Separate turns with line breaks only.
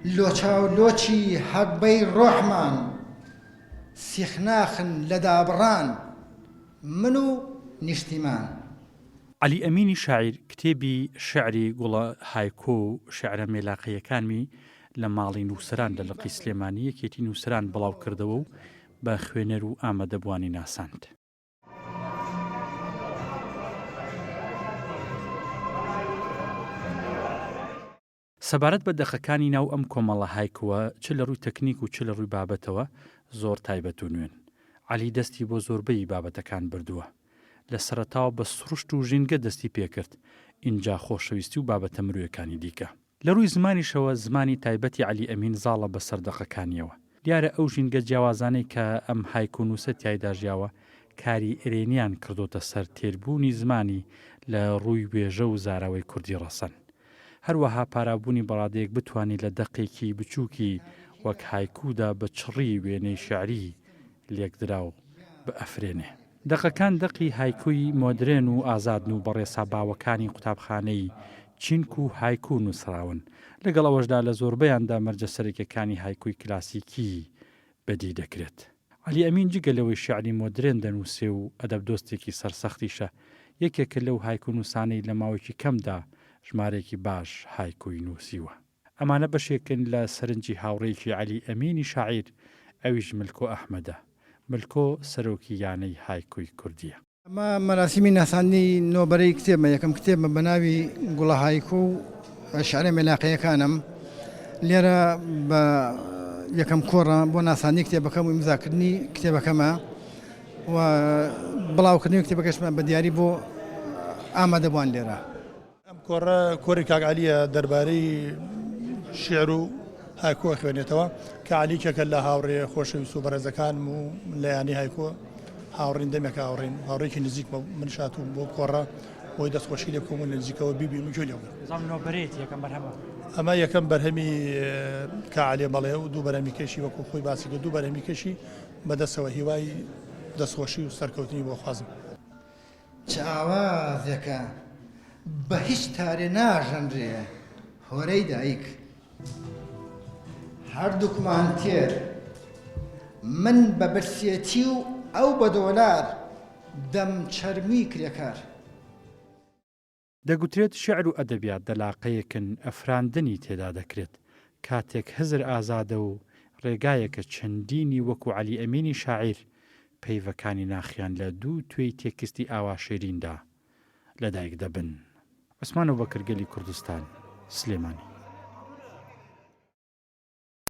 لۆچاو لۆچی هەقبەی ڕۆحمان سیخناخن لە دابڕان من و نیشتیمان.
علی ئەمینی شاعیر کتێبی شعری گوڵە هایکۆ و شعرە مێلاقەیەکانمی لە ماڵی نووسران لە لقی سلێمانی یەکێتی نووسران بڵاو کردەوە و بە خوێنەر و ئامادەبوانی ناساند. سەبارەت بە دەخەکانی ناو ئەم کۆمەڵە هایکووە چ لە ڕووی تەکنیک و چ لە ڕووی بابەتەوە زۆر تایبەت و نوێن. علی دەستی بۆ زۆربەی بابەتەکان بردووە. لە سەرەتاوە بە سروشت و ژینگە دەستی پێکرد، ئینجا خۆشەویستی و بابەتە مرۆیەکانی دیکە. لە ڕووی زمانیشەوە زمانی تایبەتی علی ئەمین زاڵە بە سەردەقەکانیەوە. دیارە ئەو ژینگە جیاوازانەی کە ئەم هایکۆنووسە تایدا ژیاوە کاری ئێرێنیان کردوتە سەر تێربوونی زمانی لە ڕووی وێژە و زاراوەی کوردی ڕەسەن. هەروەها پارابوونی بەڕادەیەک بتوانانی لە دەقێکی بچووکی وەک هایکوودا بە چڕی وێنەی شعری لێکدرا و بە ئەفرێنێ. دەقەکان دەقی هایکووی مۆدرێن و ئازادن و بەڕێساباوەکانی قوتابخانەی چینک و هایکو نووسراون. لەگەڵ ئەوەشدا لە زۆربەیاندا مەرجە سەرەکیەکانی هایکووی کلاسیکی بەدی دەکرێت. علی ئەمین جگە لەوەی شعری مۆدرێن دەنووسێ و ئەدەب دۆستێکی سەرسەختیشە، یەکێکە لەو هایکو نووسانەی لە ماوەیەکی کەمدا ژمارێکی باش هایکووی نووسیوە. ئەمانە بەشێکن لە سەرنجی هاوڕێکی علی ئەمینی شاعیر، ئەویش ملکۆ ئەحمەدە. ملکۆ سەرۆکی یانەی هایکووی کوردیە.
ئەمە مەراسیمی ناساندنی نۆبەرەی کتێبمە، یەکەم کتێبمە بە ناوی گوڵە هایکۆ و شعرە مێلاقەیەکانم. لێرە بە یەکەم کۆڕە بۆ ناساندنی کتێبەکەم و ئیمزاکردنی کتێبەکەمە و بڵاوکردنی کتێبەکەشمە بە دیاری بۆ ئامادەبووان لێرە.
ئەم کۆڕە کۆری کاک عەلیە دەربارەی شێعر و هایکۆ خوێنێتەوە کە عەلیکێکە لە هاوڕێ خۆشەویست و بەڕێزەکانم و لە یانی هایکۆ هاوڕین دەمێکە هاوڕین هاوڕێکی نزیک من شاتوم بۆ کۆڕە بۆی دەستخۆشی لێ کۆمون لە نزیکەوە بیبین و جۆلیەوە. ئەمە یەکەم بەرهەمی کە عەلی بەڵێ و دوو بەرهەمی کەشی وەکو خۆی باسی کرد، دوو بەرهەمی کەشی بەدەستەوە هیوای دەستخۆشی و سەرکەوتنی بۆ خوازم.
چ ئاوازێکە بە هیچ تارێ ناژەنرێ هۆرەی دایک، هەردووکمان تێر من بە برسێتی و ئەو بە دۆلار دەم چەرمی کرێکار.
دەگوترێت شعر و ئەدەبیات دەلاقەیەکن ئەفراندنی تێدا دەکرێت، کاتێک هزر ئازادە و ڕێگایەکە چەندینی وەکو عەلی ئەمینی شاعیر پەیڤەکانی ناخیان لە دوو توێی تێکستی ئاوا شێریندا لەدایک دەبن. عوسمان بەکرگەلی کوردستان، سلێمانی.